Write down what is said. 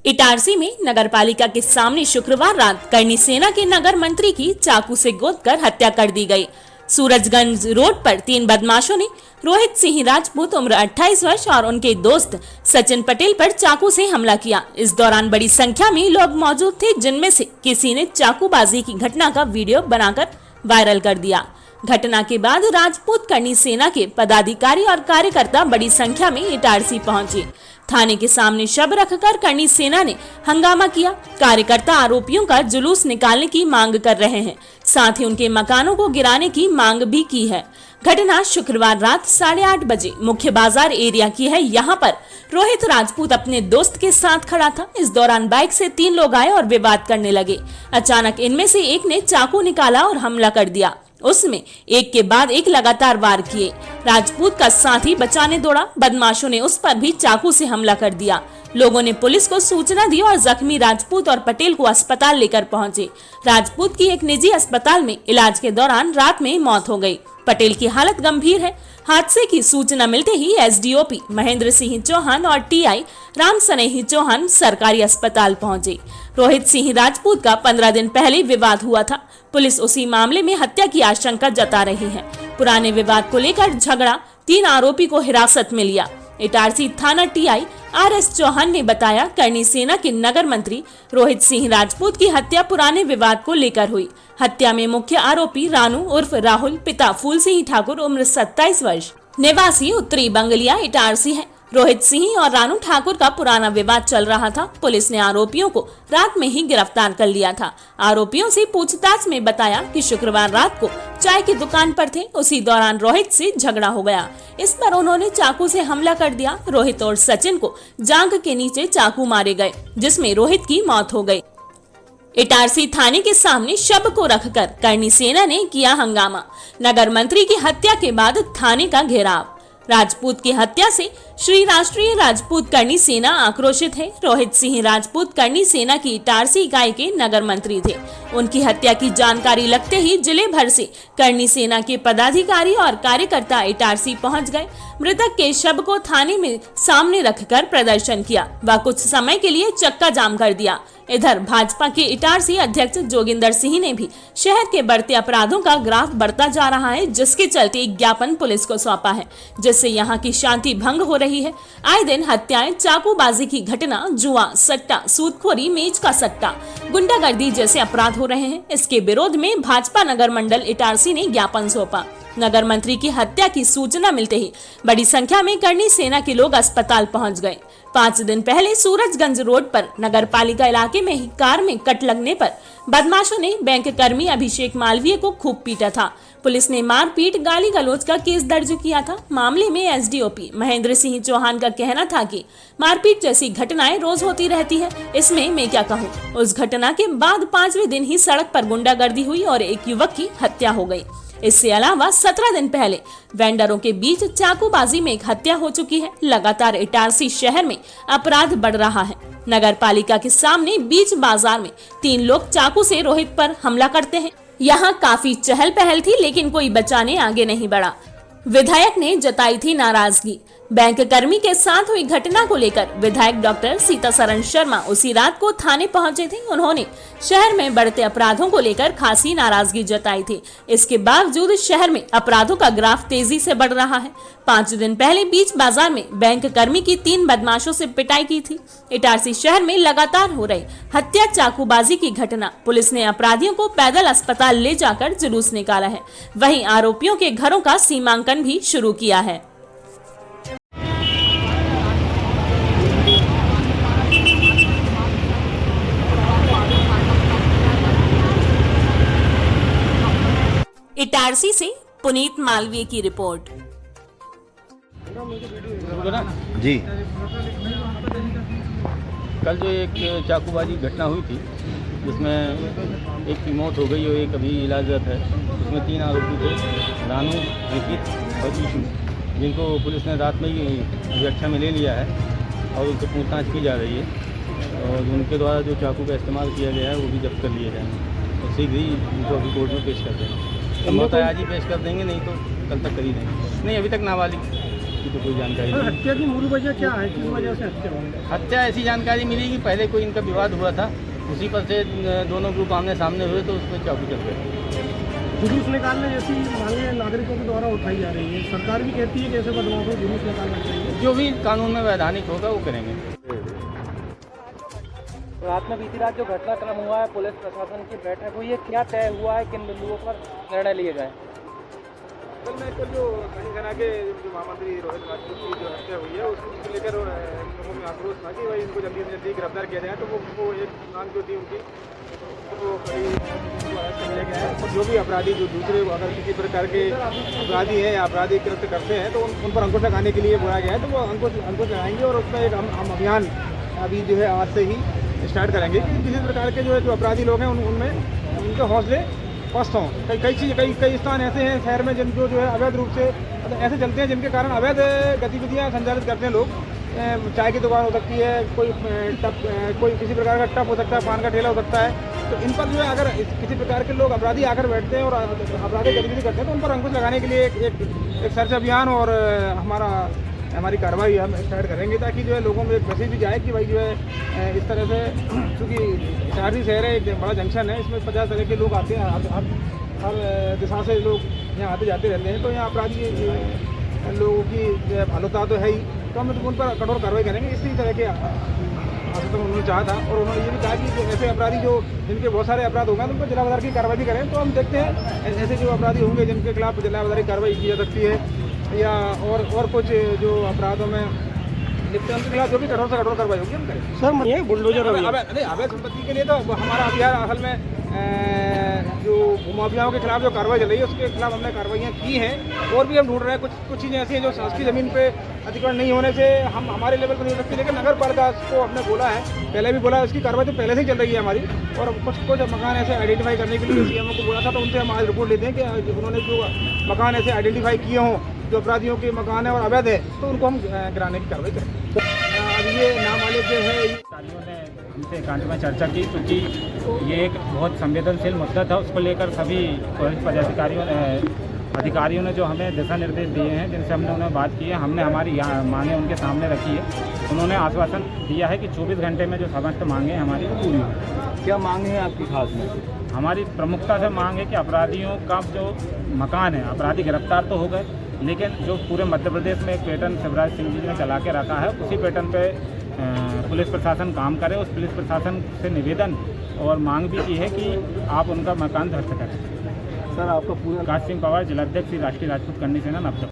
इटारसी में नगरपालिका के सामने शुक्रवार रात करनी सेना के नगर मंत्री की चाकू से गोदकर हत्या कर दी गई। सूरजगंज रोड पर 3 बदमाशों ने रोहित सिंह राजपूत उम्र 28 वर्ष और उनके दोस्त सचिन पटेल पर चाकू से हमला किया। इस दौरान बड़ी संख्या में लोग मौजूद थे, जिनमें से किसी ने चाकूबाजी की घटना का वीडियो बनाकर वायरल कर दिया। घटना के बाद राजपूत करनी सेना के पदाधिकारी और कार्यकर्ता बड़ी संख्या में इटारसी पहुंचे। थाने के सामने शव रखकर करनी सेना ने हंगामा किया। कार्यकर्ता आरोपियों का जुलूस निकालने की मांग कर रहे हैं, साथ ही उनके मकानों को गिराने की मांग भी की है। घटना शुक्रवार रात 8:30 बजे मुख्य बाजार एरिया की है। यहाँ पर रोहित राजपूत अपने दोस्त के साथ खड़ा था। इस दौरान बाइक से 3 लोग आए और विवाद करने लगे। अचानक इनमें से एक ने चाकू निकाला और हमला कर दिया। उसमें एक के बाद एक लगातार वार किए। राजपूत का साथी बचाने दौड़ा। बदमाशों ने उस पर भी चाकू से हमला कर दिया। लोगों ने पुलिस को सूचना दी और जख्मी राजपूत और पटेल को अस्पताल लेकर पहुंचे। राजपूत की एक निजी अस्पताल में इलाज के दौरान रात में मौत हो गई। पटेल की हालत गंभीर है। हादसे की सूचना मिलते ही एसडीओपी महेंद्र सिंह चौहान और टीआई राम सनेही चौहान सरकारी अस्पताल पहुंचे। रोहित सिंह राजपूत का 15 दिन पहले विवाद हुआ था। पुलिस उसी मामले में हत्या की आशंका जता रही है। पुराने विवाद को लेकर झगड़ा, 3 आरोपी को हिरासत में लिया। इटारसी थाना टीआई आरएस चौहान ने बताया, करनी सेना के नगर मंत्री रोहित सिंह राजपूत की हत्या पुराने विवाद को लेकर हुई। हत्या में मुख्य आरोपी रानू उर्फ राहुल, पिता फूल सिंह ठाकुर उम्र 27 वर्ष, निवासी उत्तरी बंगलिया इटारसी है। रोहित सिंह और रानू ठाकुर का पुराना विवाद चल रहा था। पुलिस ने आरोपियों को रात में ही गिरफ्तार कर लिया था। आरोपियों से पूछताछ में बताया कि शुक्रवार रात को चाय की दुकान पर थे। उसी दौरान रोहित से झगड़ा हो गया। इस पर उन्होंने चाकू से हमला कर दिया। रोहित और सचिन को जांघ के नीचे चाकू मारे गए, जिसमें रोहित की मौत हो गई। इटारसी थाने के सामने शव को रखकर करनी सेना ने किया हंगामा। नगर मंत्री की हत्या के बाद थाने का घेराव। राजपूत की हत्या से श्री राष्ट्रीय राजपूत करनी सेना आक्रोशित है। रोहित सिंह राजपूत करनी सेना की इटारसी इकाई के नगर मंत्री थे। उनकी हत्या की जानकारी लगते ही जिले भर से करनी सेना के पदाधिकारी और कार्यकर्ता इटारसी पहुंच गए। मृतक के शव को थाने में सामने रखकर प्रदर्शन किया व कुछ समय के लिए चक्का जाम कर दिया। इधर भाजपा के इटारसी अध्यक्ष जोगिंदर सिंह ने भी शहर के बढ़ते अपराधों का ग्राफ बढ़ता जा रहा है, जिसके चलते एक ज्ञापन पुलिस को सौंपा है, जिससे यहाँ की शांति भंग हो रही है। आए दिन हत्याएं, चाकूबाजी की घटना, जुआ, सट्टा, सूदखोरी, मेज का सट्टा, गुंडागर्दी जैसे अपराध हो रहे हैं। इसके विरोध में भाजपा नगर मंडल इटारसी ने ज्ञापन सौंपा। नगर मंत्री की हत्या की सूचना मिलते ही बड़ी संख्या में करनी सेना के लोग अस्पताल पहुंच गए। 5 दिन पहले सूरजगंज रोड पर नगर पालिका इलाके में ही कार में कट लगने पर बदमाशों ने बैंक कर्मी अभिषेक मालवीय को खूब पीटा था। पुलिस ने मारपीट, गाली गलौज का केस दर्ज किया था। मामले में एसडीओपी महेंद्र सिंह चौहान का कहना था कि मारपीट जैसी घटनाएं रोज होती रहती है, इसमें मैं क्या कहूँ। उस घटना के बाद 5वें दिन ही सड़क पर गुंडागर्दी हुई और एक युवक की हत्या हो गई। इससे अलावा 17 दिन पहले वेंडरों के बीच चाकूबाजी में एक हत्या हो चुकी है। लगातार इटारसी शहर में अपराध बढ़ रहा है। नगर पालिका के सामने बीच बाजार में 3 लोग चाकू से रोहित पर हमला करते हैं। यहाँ काफी चहल पहल थी, लेकिन कोई बचाने आगे नहीं बढ़ा। विधायक ने जताई थी नाराजगी। बैंक कर्मी के साथ हुई घटना को लेकर विधायक डॉक्टर सीतासरण शर्मा उसी रात को थाने पहुंचे थे। उन्होंने शहर में बढ़ते अपराधों को लेकर खासी नाराजगी जताई थी। इसके बावजूद शहर में अपराधों का ग्राफ तेजी से बढ़ रहा है। 5 दिन पहले बीच बाजार में बैंक कर्मी की 3 बदमाशों से पिटाई की थी। इटारसी शहर में लगातार हो रही हत्या, चाकूबाजी की घटना, पुलिस ने अपराधियों को पैदल अस्पताल ले जाकर जुलूस निकाला है। वहीं आरोपियों के घरों का सीमांकन भी शुरू किया है। इटारसी से पुनीत मालवीय की रिपोर्ट। जी, कल जो एक चाकूबाजी घटना हुई थी, जिसमें एक की मौत हो गई और एक अभी इलाजरत है। उसमें 3 आरोपी थे, रानू, अंकित और ईशू, जिनको पुलिस ने रात में ही सुरक्षा में ले लिया है और उनसे पूछताछ की जा रही है। और उनके द्वारा जो चाकू का इस्तेमाल किया गया है वो भी जब्त कर लिए जाएंगे और शीघ्र ही उनको अभी कोर्ट में पेश कर देंगे। संभवतः आज ही पेश कर देंगे, नहीं तो कल तक कर ही देंगे। नहीं, अभी तक नाबालिग इसकी तो कोई जानकारी नहीं। हत्या की मूल वजह क्या है, किस वजह से हत्या हुई? हत्या ऐसी जानकारी मिली कि पहले कोई इनका विवाद हुआ था, उसी पर से दोनों ग्रुप आमने सामने हुए तो उस पर चाकू चल गए। जुलूस निकालने जैसी मांगे नागरिकों के द्वारा उठाई जा रही है, सरकार भी कहती है कि ऐसे बदलाव को जुलूस निकालना चाहिए। जो भी कानून में वैधानिक होगा वो करेंगे। रात में बीती रात जो घटनाक्रम हुआ है, पुलिस प्रशासन की बैठक हुई है, क्या तय हुआ है, किन बिंदुओं पर निर्णय लिए गए? कल में कल जो कहीं सेना के जो महामंत्री रोहित राजपूत की जो हत्या हुई है उसको लेकर लोगों में आक्रोश था कि भाई इनको जल्दी से जल्दी गिरफ्तार किया जाए। तो वो एक मांग जो थी उनकी तो कई अरेस्ट कर लिया गया है। और जो भी अपराधी जो दूसरे अगर किसी प्रकार के अपराधी हैं या अपराधी कृत्य करते हैं तो उन पर अंकुश लगाने के लिए बुलाया गया है। तो वो अंकुश लगाएंगे और उसका एक हम अभियान अभी जो है आज से ही स्टार्ट करेंगे कि किसी प्रकार के जो अपराधी लोग हैं उनमें उनके हौसले पस्त हों। कई स्थान ऐसे हैं शहर में जिनको जो है अवैध रूप से ऐसे चलते हैं जिनके कारण अवैध गतिविधियां संचालित करते हैं लोग। चाय की दुकान हो सकती है, कोई किसी प्रकार का टप हो सकता है, पान का ठेला हो सकता है। तो इन पर जो है अगर किसी प्रकार के लोग अपराधी आकर बैठते हैं और अपराधी गतिविधि करते हैं तो उन पर अंकुश लगाने के लिए एक सर्च अभियान और हमारी कार्रवाई हम स्टार्ट करेंगे ताकि जो है लोगों में एक मैसेज भी जाए कि भाई जो है इस तरह से चूँकि शहरी शहर है, एक बड़ा जंक्शन है, इसमें 50 तरह के लोग आते हैं, हर दिशा से लोग यहाँ आते जाते रहते हैं। तो यहाँ अपराधी लोगों की हालत तो है ही, तो हम उन पर कठोर कार्रवाई करेंगे। इसी तरह के आश्वासन उन्होंने चाहा था और उन्होंने ये भी कहा कि ऐसे अपराधी जो जिनके बहुत सारे अपराध होंगे तो उन पर जिला बाजार की कार्रवाई भी करें। तो हम देखते हैं ऐसे जो अपराधी होंगे जिनके खिलाफ जिला बाजार की कार्रवाई की जा सकती है या और कुछ जो अपराधों में लिखते हैं उनके खिलाफ जो भी कठोर से कठोर कार्रवाई होगी हम करें। सर ये बुलडोजर अवैध संपत्ति के लिए तो हमारा अभियान असल में जो भूमाफियाओं के खिलाफ जो कार्रवाई चल रही है उसके खिलाफ हमने कार्रवाइयाँ की हैं और भी हम ढूंढ रहे हैं। कुछ चीज़ें ऐसी हैं जो शासकीय ज़मीन पे अतिक्रमण नहीं होने से हम हमारे लेवल पर नहीं हो सकती, लेकिन नगर पालिका को हमने बोला है, पहले भी बोला है, उसकी कार्रवाई तो पहले से ही चल रही है हमारी। और कुछ मकान ऐसे आइडेंटिफाई करने के लिए सीएमओ को बोला था, तो उनसे हम आज रिपोर्ट लेते हैं कि उन्होंने जो मकान ऐसे आइडेंटिफाई किए हों जो अपराधियों के मकान है और अवैध है तो उनको हम गिराने की कार्रवाई करें। अब ये नाम वाले जो है अधिकारियों ने हमसे एकांत में चर्चा की क्योंकि ये एक बहुत संवेदनशील मुद्दा था। उसको लेकर सभी पुलिस अधिकारियों ने जो हमें दिशा निर्देश दिए हैं, जिनसे हमने उन्हें बात की है, हमने हमारी मांगें उनके सामने रखी है। उन्होंने आश्वासन दिया है कि 24 घंटे में जो समस्त मांगें हमारी पूरी होंगी। क्या मांग है आपकी खास में? हमारी प्रमुखता से मांग है कि अपराधियों का जो मकान है, अपराधी गिरफ्तार तो हो गए, लेकिन जो पूरे मध्य प्रदेश में एक पैटर्न शिवराज सिंह जी ने चला के रखा है, उसी पैटर्न पे पुलिस प्रशासन काम करे। उस पुलिस प्रशासन से निवेदन और मांग भी की है कि आप उनका मकान ध्वस्त करें। सर आपका पूरा काश सिंह पवार, जिलाध्यक्ष राष्ट्रीय राजपूत कन्नी सेना नवजब।